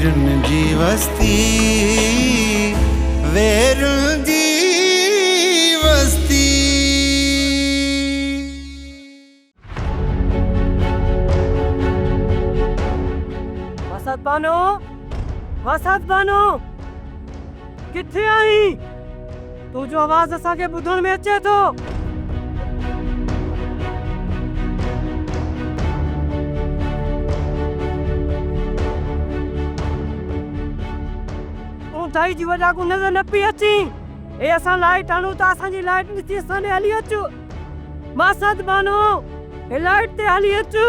वेरुन जी वस्ती वेरुन जी वस्ती। वसत बानो किथे आई तू जो आवाज असांखे ॿुधण में अचे थो। तूं ढाई जी वजह को नज़र न पई अची। ए असां लाइट आणू त असांजी लाइट ॾिसी असां ॾे हली अचु। वसत बानो ए लाइट ते हली अचु।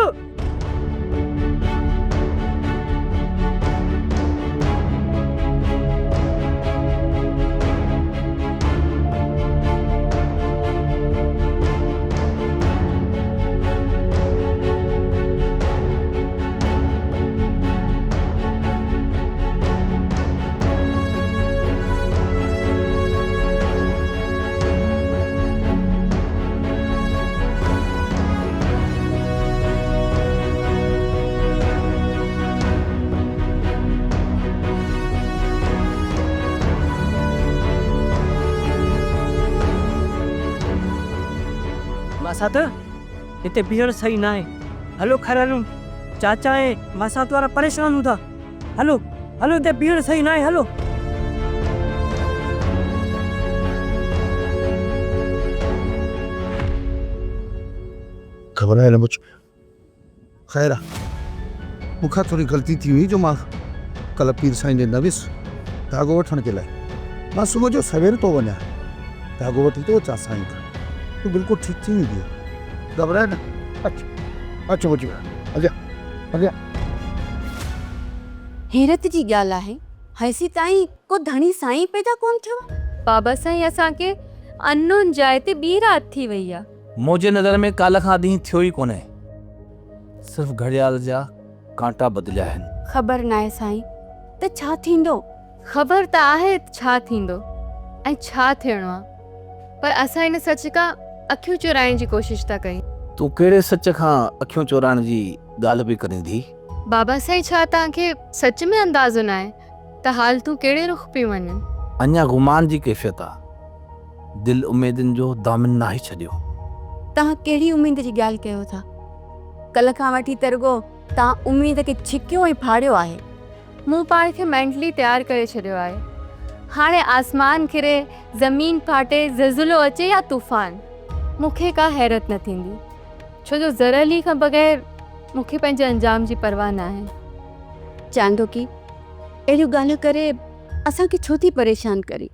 मासात हिते बीहण सही न आहे। हलो खैर हलूं। चाचा ऐं मासात वारा परेशान हूंदा। हलो हलो हिते बीहण सही न आहे। हलो खबर है ना मुझ खैर मुखा थोड़ी गलती थी हुई जो मां कल पीर साईं ने नविस धागो वठण के लाइ मां सुबुह जो सवेर तो वञा धागो वठी तो अचां साईं खां। तू बिल्कुल ठीक थी वेंदी घबराए न। अच्छा अच्छा मुझ अजा अजा हैरत जी ॻाल्हि आहे हैसी ताईं को धणी साईं पैदा कोन थियो। बाबा साईं असांखे अननोन जाइ ते ॿी रात थी वई आहे। मुझे नज़र में काल खां ॾींहुं थियो ई कोन्हे। सिर्फ़ घड़ियाल जा कांटा बदिलिया आहिनि। ख़बर न आहे साईं त छा थींदो। ख़बर त आहे छा थींदो ऐं छा थियणो आहे, पर असां हिन सच खां अखियूं चुराइण जी कोशिश था कयूं। तूं कहिड़े सच खां अखियूं चोराइण जी ॻाल्हि पई करीं थी? बाबा साईं छा तव्हांखे सच में अंदाज़ो न आहे त हाल तूं कहिड़े रुख पई वञे? अञा गुमान जी कैफ़ियत आहे। दिलि उमेदुनि जो दामन नाहे छॾियो। तव्हां कहिड़ी उमेद जी ॻाल्हि कयो था? कल खां वठी तरगो तव्हां उमेद खे छिकियो ऐं फाड़ियो आहे। मूं पाण खे मेंटली तयारु करे छॾियो आहे। हाणे आसमान किरे, ज़मीन फाटे, ज़लज़लो अचे या तूफ़ान, मूंखे का हैरत न थींदी, छो जो ज़रली खां बग़ैर मूंखे पंहिंजे अंजाम जी परवाह न आहे। चांदो की अहिड़ियूं ॻाल्हियूं करे असांखे छो थी परेशान करे?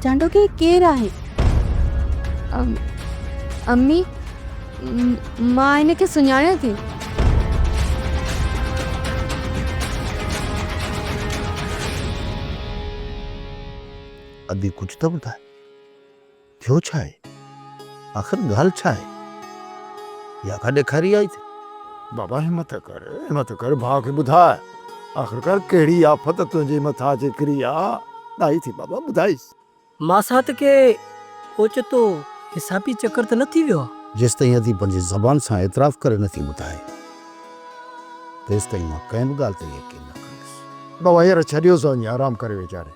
चांडो की केर आहे? अम्मी मां हिनखे सुञाणियां थी। अदी कुछ तो ॿुधाए थियो छा आहे? आख़िर ॻाल्हि छा आहे? या काॾे खरी आई थी? बाबा हिम्मत कर भाउ खे ॿुधाए। आख़िरकार कहिड़ी आफ़त तुंहिंजे मथां अची किरी आहे आई थी? बाबा ॿुधाइस। मासात के ओचितो हिसाबी चक्कर त न थी वियो आहे? जेसि ताईं अदी पंहिंजी ज़बान सां एतिराफ़ करे नथी ॿुधाए तेसि ताईं मां कंहिं बि ॻाल्हि ते यकीन न कंदुसि। बाबा हींअर छॾियोसि वञी आराम करे वीचारे।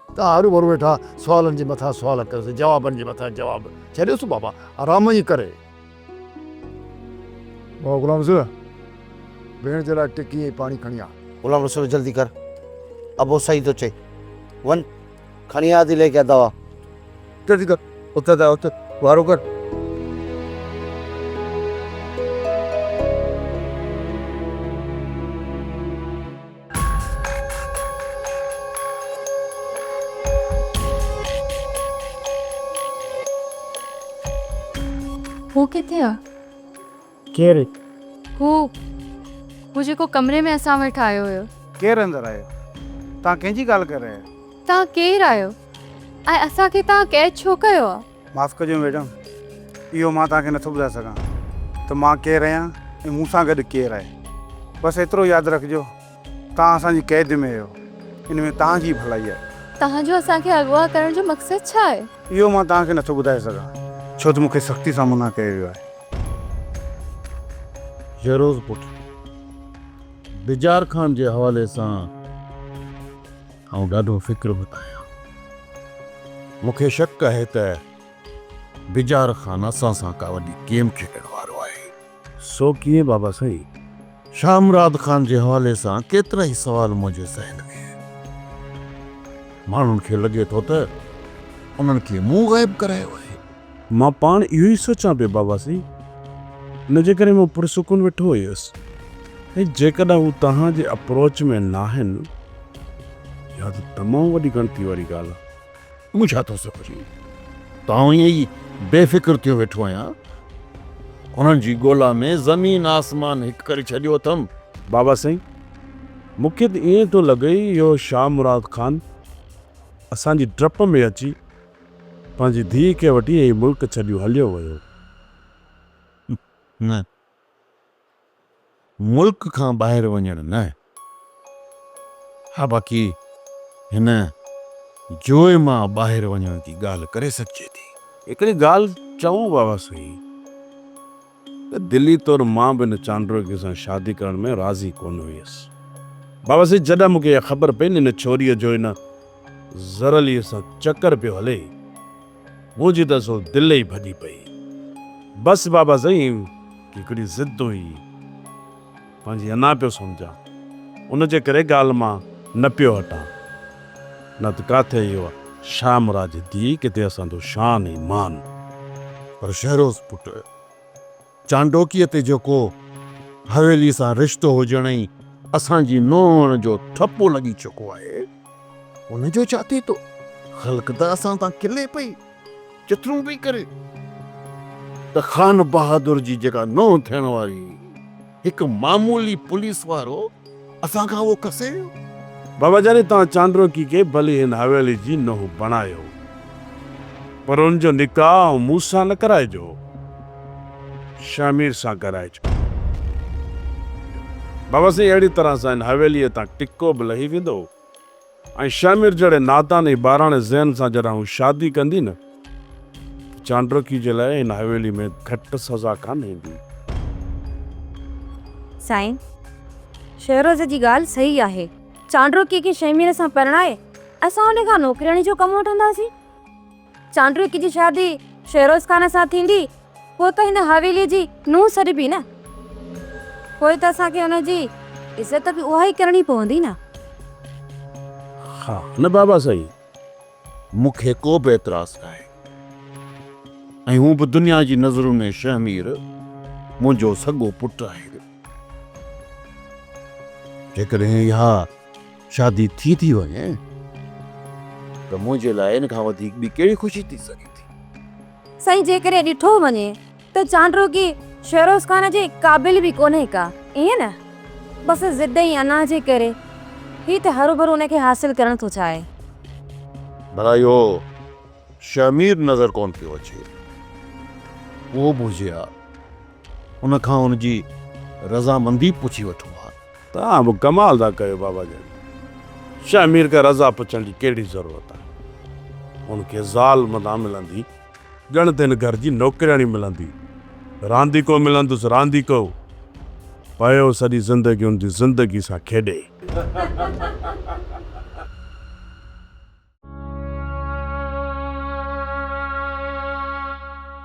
तव्हां हरू भरू वेठा सुवालनि जे मथां सुवाल कयोसि, जवाबनि जे मथां जवाब। छॾियोसि बाबा आराम ई करे। बाबा गुलाम रसूल भेण जे लाइ टिकी ऐं पाणी खणी आ। गुलाम रसूल जल्दी कर, अबो सही तो चए। वन खणी आ थी लेके दवा। जल्दी कर, उते वारो कर। वो किथे आहे? केरु? वो जेको कमरे में असां वेठा आयो हुयो। केरु अंदरि आयो? तव्हां कंहिंजी ॻाल्हि करे रहिया आहियो? तव्हां केरु आहियो ऐं असांखे तव्हां कैद छो कयो आहे? माफ़ु कजो मैडम, इहो मां तव्हांखे नथो ॿुधाए सघां त मां केरु आहियां ऐं मूंसां गॾु केरु आहे। बसि एतिरो यादि रखिजो, तव्हां असांजी क़ैद में आहियो, इन में तव्हांजी भलाई आहे। तव्हांजो असांखे अगवा करण जो मक़सदु छा आहे? इहो मां तव्हांखे नथो ॿुधाए सघां छो त मूंखे सख़्ती सां मना कयो वियो आहे। शहरोज़ पुट बिजार ख़ान जे हवाले सां आउं ॾाढो फ़िक्र में आहियां। मूंखे शक आहे त बिजार ख़ान असां सां का वॾी गेम खेॾण वारो आहे। सो कीअं बाबा साईं? शामराद ख़ान जे हवाले सां केतिरा ई सुवाल मुंहिंजे ज़हन में। माण्हुनि खे लॻे थो त उन्हनि खे मूं ग़ाइब करायो आहे। मां पाण इहो ई सोचां पियो बाबा साईं, इन जे करे मां पुरसुकून वेठो हुयुसि। ऐं जेकॾहिं हू तव्हांजे अप्रोच में न आहिनि या त तमामु वॾी गणती वारी ॻाल्हि आहे। मूं छा थो सम्झी? तव्हां ईअं ई बेफ़िक्र थियो वेठो आहियां। उन्हनि जी ॻोल्हा में ज़मीन आसमान हिकु करे छॾियो अथमि। बाबा साईं, मूंखे त ईअं थो लॻे इहो शामराद ख़ान असांजी डप में अची पंहिंजी धीउ खे वठी हीउ मुल्क छॾियो हलियो वियो। न, मुल्क खां ॿाहिरि वञण न। हा, बाक़ी हिन जोइ मां ॿाहिरि वञण जी ॻाल्हि करे सघिजे थी। हिकिड़ी ॻाल्हि चऊं बाबा साईं, त दिली तौर मां बि हिन चांडोकी सां शादी करण में राज़ी कोन हुयसि। बाबा साईं, जॾहिं मूंखे इहा ख़बर पई न हिन छोरीअ जो हिन ज़रलीअ सां चकर पियो हले, मुंहिंजी त सो दिलि ई भॼी पई। बसि बाबा साईं, हिकिड़ी ज़िद हुई, पंहिंजी अञा पियो सम्झां, उन जे करे ॻाल्हि मां न पियो हटां। न त किथे इहो शामराज जी धीउ, किथे असांजो शान ऐं मान। पर शहरोज़ पुट, चांडोकीअ ते जेको हवेली सां रिश्तो हुजण ई असांजी नोण जो ठपो लॻी चुको आहे, उनजो छा थी थो? ख़ल्क़ त असां तां खिले पई, चिथरूं पई करे त ख़ान बहादुर जी जेका नोह थियण वारी हिकु मामूली पुलिस वारो असां खां उहो कसे वियो। बाबा जानी, तव्हां चांडोकी खे भली हिन हवेली जी नोह बणायो, पर उनजो निकाह मूंसां न कराइजो, शामिर सां कराइजो। बाबा साईं, अहिड़ी तरह सां हिन हवेलीअ तां टिको बि लही वेंदो ऐं शामिर जहिड़े नादान ऐं ॿाराणे ज़हन सां जॾहिं हू शादी कंदी न, चांडोकी जे लाइ हिन हवेली में घटि सज़ा कान ईंदी। साईं, शहरोज़ जी ॻाल्हि सही आहे। चांडोकी खे शमीर सां परणाए असां उन खां नौकिराणी जो कमु वठंदासीं। चांडोकी जी शादी शहरोज़ ख़ान सां थींदी, पोइ त हिन हवेलीअ जी नूंहं सॾिबी न, पोइ त असांखे हुनजी इज़त बि उहा ई करणी पवंदी न। हा न बाबा साईं, मूंखे को बि एतिराज़ नाहे, ऐं हू बि दुनिया जी नज़रुनि में शहमीर मुंहिंजो सॻो पुटु आहे। जेकॾहिं इहा शादी थी वञे त मुंहिंजे लाइ इन खां वधीक ॿी कहिड़ी ख़ुशी थी सघे थी? साईं, जेकॾहिं ॾिठो वञे त चांडोकी शहरोज़ ख़ान जे क़ाबिल बि कोन्हे का, ईअं न? बसि ज़िद ऐं अना जे करे ही त हरू भरू उनखे हासिल करण थो चाहे। भला इहो शमीर नज़र कोन पियो अचे, उहो मुंहिंजे आहे, उन खां उनजी रज़ामंदी पुछी वठो आहे। तव्हां बि कमाल था कयो बाबा जानी। शामिर खे रज़ा पुछण जी कहिड़ी ज़रूरत आहे? उनखे ज़ाल मदा मिलंदी, ॼण त हिन घर जी नौकिराणी मिलंदी, रांदीको मिलंदुसि रांदीको, पियो सॼी ज़िंदगी हुनजी ज़िंदगी सां खेॾे।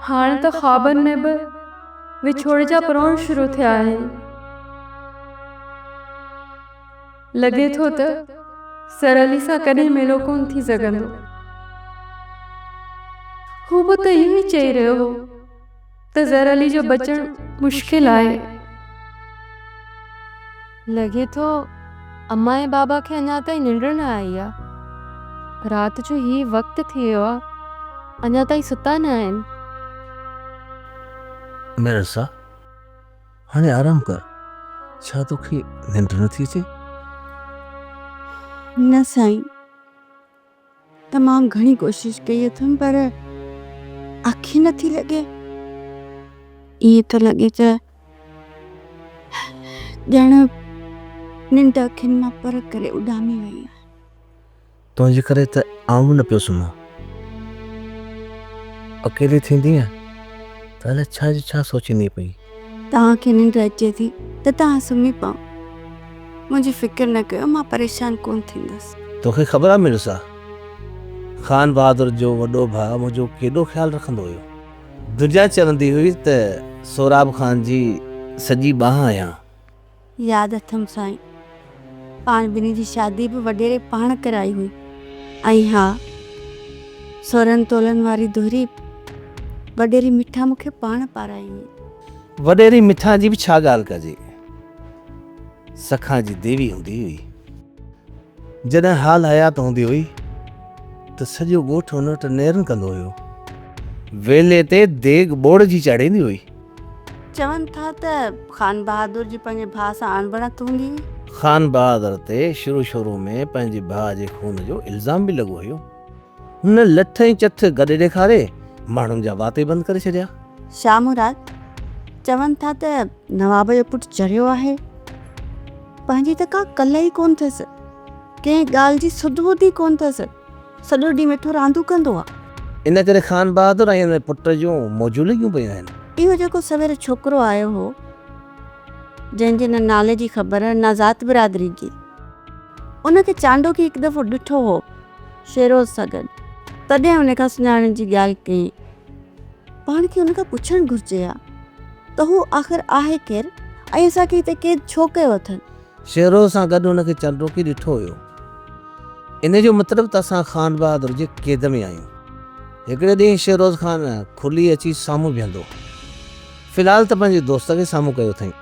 हाणे त ख़्वाबनि में बि विछोड़ जा प्रण शुरू थिया आहिनि। लॻे थो त सरली सां कॾहिं मेलो कोन थी सघंदो। हू बि त इहो ई चई रहियो हो त ज़रली जो बचण मुश्किल आहे। लॻे थो अम्मा ऐं बाबा खे अञा ताईं निंड न आई आहे। राति जो ही वक़्तु थी वियो आहे, अञा ताईं सुता न आहिनि। मेरे सा हाणे आराम कर, छा तोखे निंड नथी अचे? न साईं, तमामु घणी कोशिश कई अथमि पर अखि नथी लॻे। ईअं थो लॻे त ॼण निंड अखियुनि मां पर करे उॾामी वई आहे। तुंहिंजे करे त आऊं न पियो सुम्हां। अकेली थींदी आहे त अलाए छा जो छा सोचींदी पई। तव्हांखे निंड अचे थी त तव्हां सुम्ही पओ, मुंहिंजी फिक्र न कयो, मां परेशान कोन थींदसि। तोखे ख़बर आहे मिर्ज़ा, ख़ान बहादुर जो वॾो भाउ मुंहिंजो केॾो ख़्यालु रखंदो हुयो। दुनिया चवंदी हुई त सोराब ख़ान जी सॼी बाह आहियां। यादि अथमि साईं, पाण ॿिन्ही जी शादी बि वॾेरे पाण कराई हुई। ऐं हा, सोरहं तोलनि वारी दोहरी वॾेरी मिठा मूंखे पाण पाराई हुई। वॾेरी मिठा जी बि छा ॻाल्हि कजे, सखा जी देवी हूंदी हुई। जॾहिं हाल हयात हूंदी हुई त सॼो ॻोठु हुन वटि नेरनि कंदो हुयो। वेले ते देग बोड़ जी चाढ़ींदी हुई। चवनि था त ख़ान बहादुर जी पंहिंजे भाउ सां अणबणत हूंदी हुई। ख़ान बहादुर ते शुरू में पंहिंजे भाउ जे खून जो इल्ज़ाम बि लॻो हुयो। हुन लठ ऐं चथ गॾु ॾेखारे माण्हुनि जा वाते बंदि करे छॾिया। छा मुराद? चवनि था त नवाब जो पुटु चरियो आहे, पंहिंजी त का कल ई कोन अथसि, कंहिं ॻाल्हि जी सुध बुध ई कोन अथसि, सॼो ॾींहुं वेठो रांदू कंदो आहे। इन करे ख़ान बहादुर ऐं हिन पुट जूं मौजूं लॻियूं पियूं आहिनि। इहो जेको सवेरे छोकिरो आयो हो, जंहिंजे न नाले जी ख़बर न ज़ात बिरादरी जी, उनखे चांडोकी हिकु दफ़ो ॾिठो हो शेरोज़ सां गॾु, तॾहिं उन खां सुञाणण जी ॻाल्हि कई। पाण खे उन खां पुछणु घुरिजे हा त हू आख़िर आहे केरु ऐं असांखे हिते क़ैद छो कयो अथनि। शेरोज़ सां गॾु हुनखे चांडोकी ॾिठो हुयो, इन जो मतिलबु त असां ख़ान बहादुर जे क़ैद में आहियूं। हिकिड़े ॾींहुं शेरोज़ ख़ान खुली अची साम्हूं बीहंदो। फ़िलहालु त पंहिंजे दोस्त खे साम्हूं कयो अथई।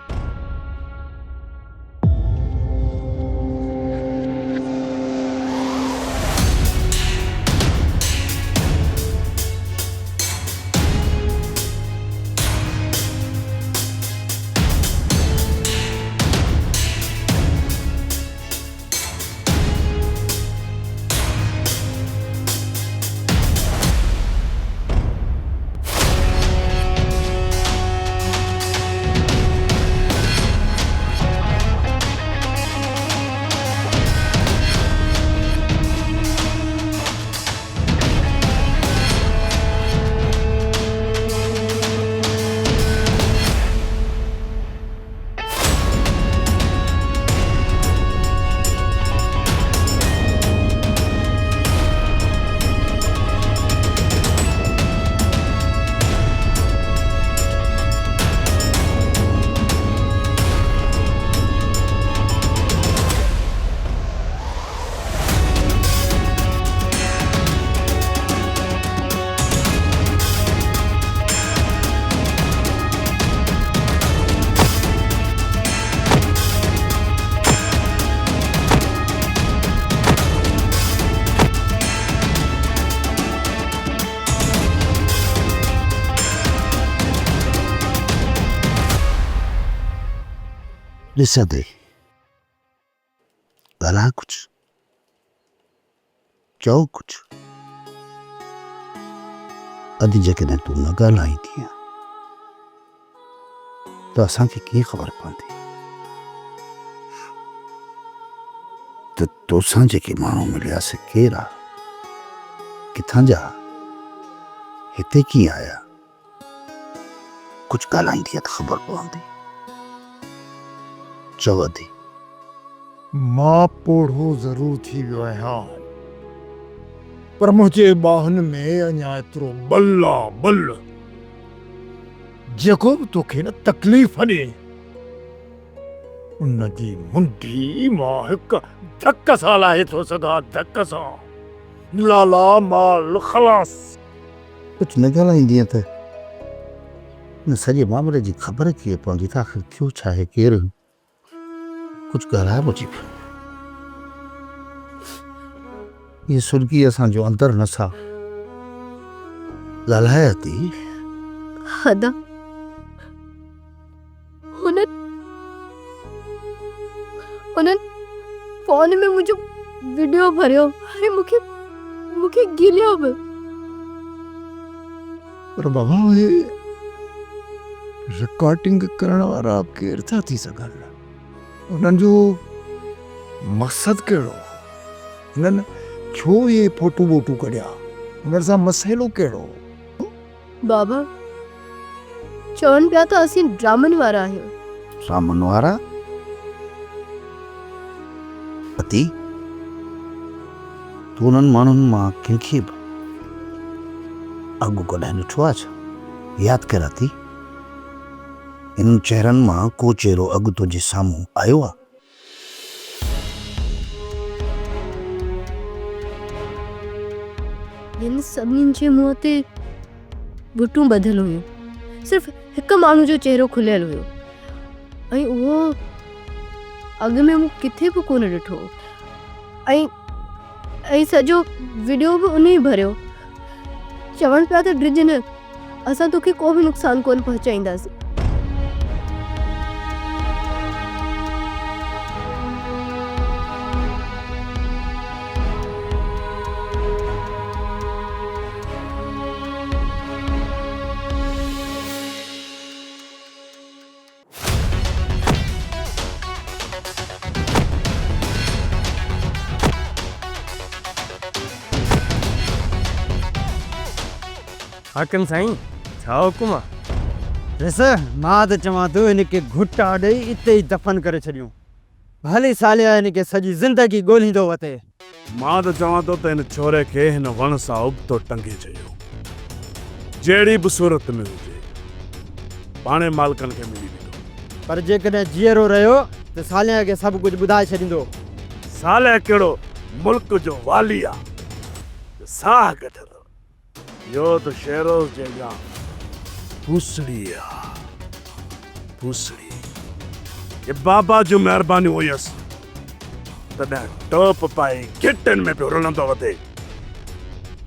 ॾिस दे ॻाल्हाए कुझु, चओ कुझु। अॼु जेकॾहिं तूं न ॻाल्हाईंदी त असांखे कीअं ख़बर पवंदी त तोसां जेके माण्हू मिलियासीं केरु आहे, किथां जा, हिते कीअं आया। कुझु ॻाल्हाईंदी त ख़बर पवंदी। चव थी मां पोढ़ो ज़रूर थी वियो आहियां, पर मुंहिंजे ॿाहुनि में अञा एतिरो बल आहे, बल जेको बि तोखे न तकलीफ़ ॾे उन जी मुंडी मां हिकु धक सां लाहे थो सघां, धक सां। लाला माल ख़लास। कुझु न ॻाल्हाईंदी त न सॼे मामले जी ख़बर कीअं पवंदी त आख़िर थियो छा आहे, केरु। कुझु ॻाल्हाए मुंहिंजी ये सुर्गी असांजो अंदर नसा ॻाल्हाए थी। हदा हुननि फोन में मुंहिंजो वीडियो भरियो हाणे मूंखे मूंखे गिलियो बि पर बाबा ये रिकॉर्डिंग करण वारा केर था थी सघनि उन्हनि जो मक़सदु कहिड़ो उन्हनि छो ये फोटू वोटू कढिया उन्हनि सां मसइलो कहिड़ो बाबा चवनि पिया त असीं ड्रामनि वारा आहियूं सामन वारा पति तू उन्हनि माण्हुनि मां कंहिंखे बि अॻु कॾहिं ॾिठो आहे छा यादि करा थी इन चेहरनि मां को चेहरो अॻु तुंहिंजे साम्हूं आयो आहे हिन सभिनीनि जे मुंहं ते बुटूं ॿधल हुयूं सिर्फ़ु हिकु माण्हू जो चेहरो खुलियल हुयो ऐं उहो अॻु में मूं किथे बि कोन ॾिठो ऐं सॼो वीडियो बि उन ई भरियो चवनि पिया त ड्रिज न असां तोखे को बि नुक़सानु कोन पहुचाईंदासीं हाकिम साईं छा हुकुम आहे ॾिस मां त चवां थो हिनखे घुटा ॾेई इते ई दफ़न करे छॾियूं भली सालिया हिनखे सॼी ज़िंदगी ॻोल्हींदो वठे मां त चवां थो त हिन छोरे खे हिन वण सां उबतो टंगे चयो जहिड़ी बि सूरत में हुजे पाणे मालिकनि खे मिली वेंदो पर जेकॾहिं जीअरो रहियो त सालिया खे सभु कुझु ॿुधाए छॾींदो साले कहिड़ो मुल्क जो वाली आहे साह कढंदो यो तो शेरोज़ जॻह भूसड़ी आहे भूसड़ी ये बाबा जो महिरबानी हुयसि तॾहिं टोप पाए गिटनि में पियो रुलंदो वधे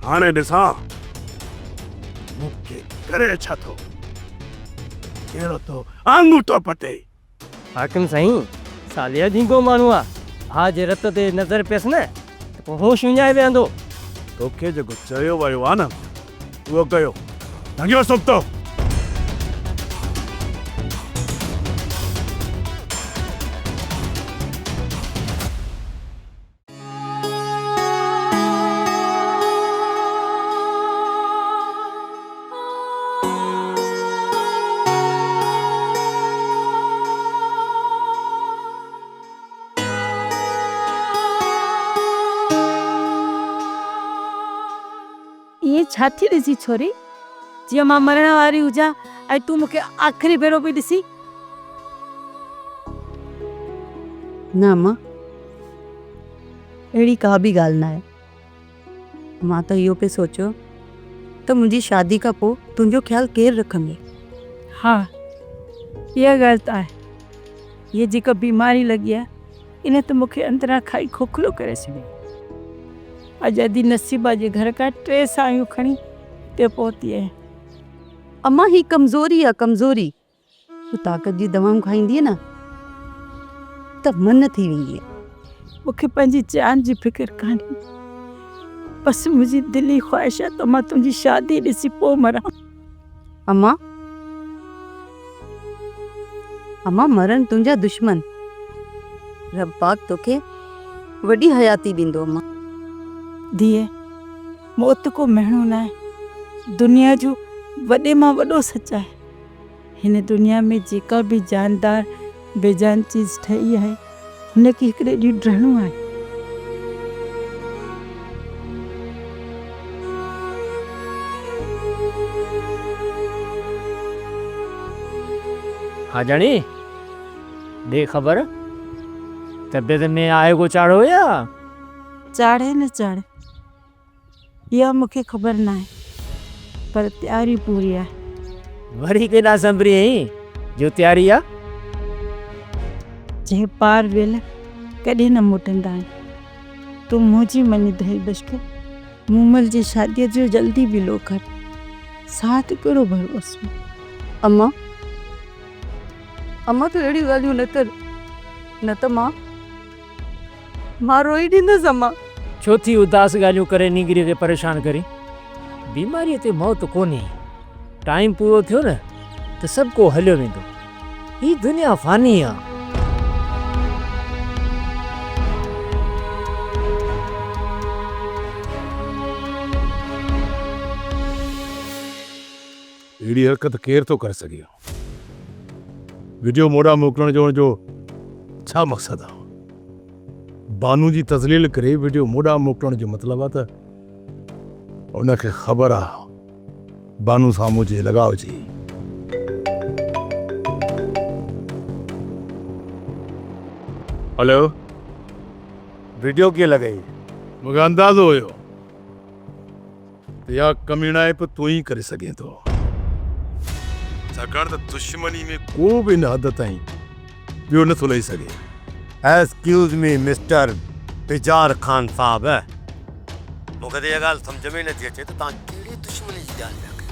हाणे ॾिसां मूंखे करे छा थो कहिड़ो तो आङू थो पटे हाकिम साईं सालिया ढींगो माण्हू आहे भाउ जे रत ते नज़र पियसि न त पोइ होश विञाए वेहंदो तोखे जेको चयो वियो आहे न उहो कयो लॻियो सुबतो ये छा थी ॾिसी छोरी जीअं मां मरण वारी हुजां ऐं तूं मूंखे आख़िरी भेरो बि ॾिसी न मां अहिड़ी का बि ॻाल्हि न आहे मां त इहो पियो सोचियो त मुंहिंजी शादी खां पोइ तुंहिंजो ख़्यालु केरु रखंदो हा इहा ॻाल्हि त आहे ये जेका बीमारी लॻी आहे इन त मूंखे अंदरां खाई खोखलो करे छॾियो आज़ादी नसीबा जे घर खां 3 सायूं खणी ते पहुती आहे अम्मा ही कमज़ोरी आहे कमज़ोरी तूं ताक़त जी दवाऊं खाईंदीअ न त मन थी वेंदी आहे मूंखे पंहिंजी जान जी फिक्र कान्हे बसि मुंहिंजी दिली ख़्वाहिश आहे त मां तुंहिंजी शादी ॾिसी पोइ मरां अम्मा अम्मा मरन तुंहिंजा दुश्मन रब पाक तोखे वॾी हयाती ॾींदो अम्मा धीअ मौत को महणो न आहे दुनिया जो वॾे मां वॾो सच आहे हिन दुनिया में जेका बि जानदार बेजान चीज़ ठही आहे हुनखे हिकिड़े ॾींहुं ड्रहणो आहे हाँ जानी दे खबर तबियत में आए को चाड़ो या चाड़े न चाड़े इहा मूंखे ख़बर न आहे पर तयारी पूरी आहे वरी केॾा संभरी आई जो तयारी आहे जे पार वेल कॾहिं न मोटंदा आहिनि तूं मुंहिंजी मनी दही बशके मूमल जी शादीअ जो जल्दी बिलो कर साथ कहिड़ो भरोसो अम्मा अम्मा तूं अहिड़ी ॻाल्हियूं न कर न त मां मां रोई ॾींदसि अम्मा। छो थी उदास ॻाल्हियूं करे नीगिरीअ खे परेशान करी? बीमारीअ ते मौत कोन्हे। टाइम पूरो थियो न त सभु को हलियो वेंदो। ही दुनिया फ़ानी आहे। अहिड़ी हरकत केर थो करे सघे? वीडियो मोड़ा मोकिलण जो छा मक़सदु आहे? बानू जी तज़लील करे वीडियो मोड़ा मोकिलण जो मतिलबु आहे त उनखे ख़बर आहे बानू सां मुंहिंजे लॻाव जी। हेलो, वीडियो कीअं लॻई? मूंखे अंदाज़ो हुयो त इहा कमीणाइप तूं ई करे सघे थो, छाकाणि त दुश्मनी में को बि इन हद ताईं ॿियो नथो लही सघे। Excuse me mister Bijar Khan sahab, मूंखे त इहा ॻाल्हि सम्झ में नथी अचे त तव्हां कहिड़ी दुश्मनी जी ॻाल्हि पिया कयो।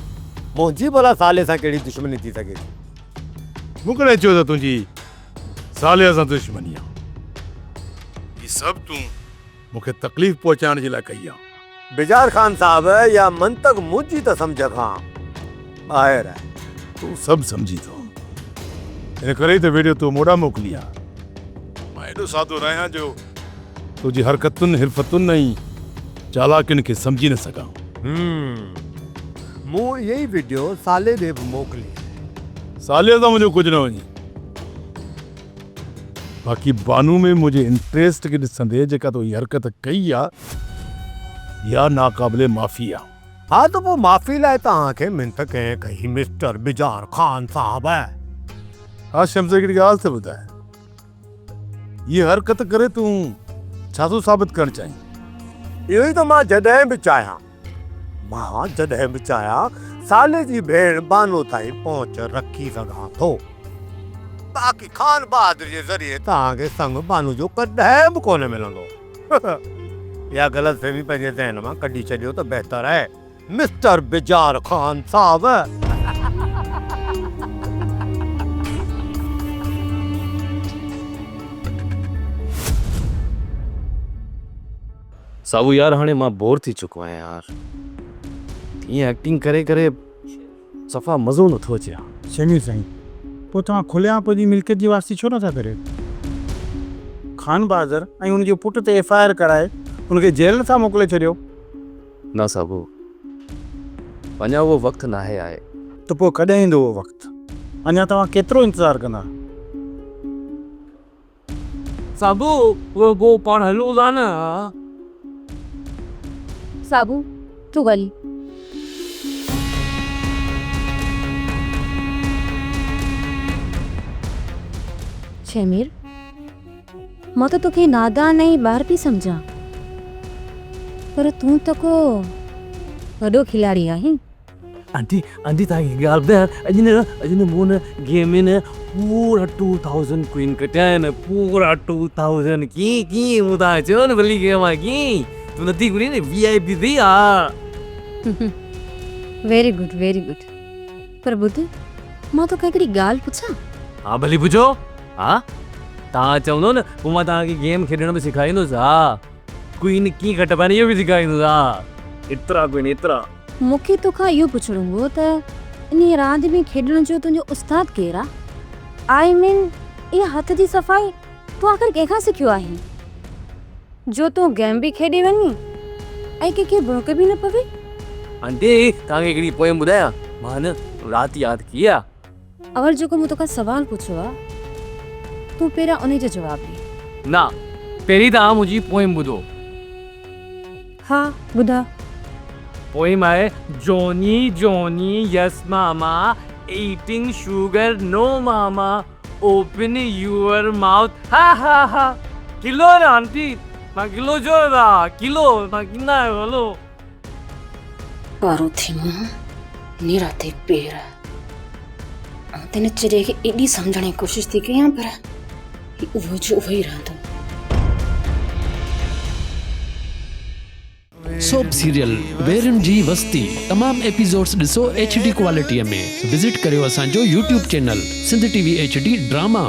मुंहिंजी भला साले सां कहिड़ी दुश्मनी थी सघे थी? मूंखे न चयो त तुंहिंजी साले सां दुश्मनी आहे। ही सभु तूं मूंखे तकलीफ़ पहुचाइण जे लाइ कई आहे। बिजार खान साहब, या मंतक मुंहिंजी त सम्झ खां ॿाहिरि आहे। तूं सभु सम्झी थो, इन करे ई त वीडियो तूं मोड़ा मोकिली आहे। मां एॾो सादो रहियां जो तुंहिंजी हरकतुनि हिरफतुनि ऐं चालाकियुनि खे सम्झी न सघां। मूं इहा ई वीडियो साले ॾे बि मोकिली। साले सां मुंहिंजो कुझु न वञे, बाक़ी बानू में मुंहिंजे इंट्रेस्ट खे ॾिसंदे जेका तो हीअ हरकत कई आहे इहा नाक़ाबिले माफ़ी आहे। हा त पोइ माफ़ी लाइ तव्हांखे मिंथ कंहिं कई मिस्टर बिजार खान साहब। हा शम्स, हिकिड़ी ॻाल्हि त ॿुधाए, हीअ हरकत करे तूं छा थो साबित करणु चाहीं? इहो ई त मां जॾहिं बि चाहियां साले जी भेण बानो ताईं पहुच रखी सघां थो। बाक़ी खान बहादुर जे ज़रिए तव्हांखे संग बानू जो कॾहिं बि कोन मिलंदो। इहा ग़लतफ़हमी पंहिंजे ज़हन मां कढी छॾियो त बहितर आहे मिस्टर बिजार खान साहब। साबू यार, हाणे मां बोर थी चुको आहियां यार। ईअं एक्टिंग करे करे सफ़ा मज़ो नथो अचे। चङी साईं, पोइ तव्हां खुलियां जी मिल्कियत जी वास्ती छो नथा करे? खान बहादुर ऐं उनजे पुट ते FIR कराए उनखे जेल सां मोकिले छॾियो। न साबू, अञा उहो वक़्तु नाहे आहे। त पोइ कॾहिं ईंदो उहो वक़्तु? अञा तव्हां केतिरो इंतज़ारु कंदा? साबू, वो पाण हलो था न। साबू तूं ॻाल्हि शमीर, मां त तोखे नादान ऐं ॿार पई सम्झां, पर तूं त को वॾो खिलाड़ी आहीं। आंटी तव्हांखे ॻाल्हि ॿुधायां, अॼु न मूं न गेम में न पूरा 2000 क्वीन कटिया आहिनि। पूरा 2000 कीअं मूं तव्हां चयो न भली गेम आहे कीअं तूं नथी घुरी न VIP थी। हा वेरी गुड वेरी गुड। पर ॿुध, मां तोखे हिकिड़ी ॻाल्हि पुछां? हा भली पुछो। हा तव्हां चवंदो न पोइ मां तव्हांखे गेम खेॾण में सेखारींदुसि। हा क्वीन कीअं कटबा आहिनि इहो बि सेखारींदुसि। हा एतिरा क्वीन एतिरा। मूंखे तोखां इहो पुछणो हो त इन रांदि में खेॾण जो तुंहिंजो उस्ताद केरु आहे? आई मीन, इहा हथ जी सफ़ाई तूं आख़िर कंहिंखां सिखियो आहे जो तूं गेम बि खेॾी वञी ऐं कंहिंखे भौंक बि न पवे? आंटी तव्हांखे हिकिड़ी पोएम ॿुधायां, मां न राति यादि कई आहे। अवल जेको मूं तोखां सुवाल पुछियो आहे, तूं पहिरियां उन जो जवाबु ॾे। न, पहिरीं तव्हां मुंहिंजी पोएम ॿुधो। हा ॿुधा। पोएम आहे, जॉनी जॉनी यस मामा eating sugar no mama open your mouth ha ha ha। Kilo ना आंटी, मां किलो जो था किलो मां किन्ना है बोलो। पारो थी मां नीरा ते पेर तेने चिड़े खे एॾी सम्झण जी कोशिशि थी कयां, पर उहो जो उहो ई रहंदो। सोप सीरियल वेरन जी वस्ती तमाम एपिसोड्स ॾिसो HD क्वालिटीअ में। विज़िट करियो असांजो YouTube channel Sindh TV HD drama.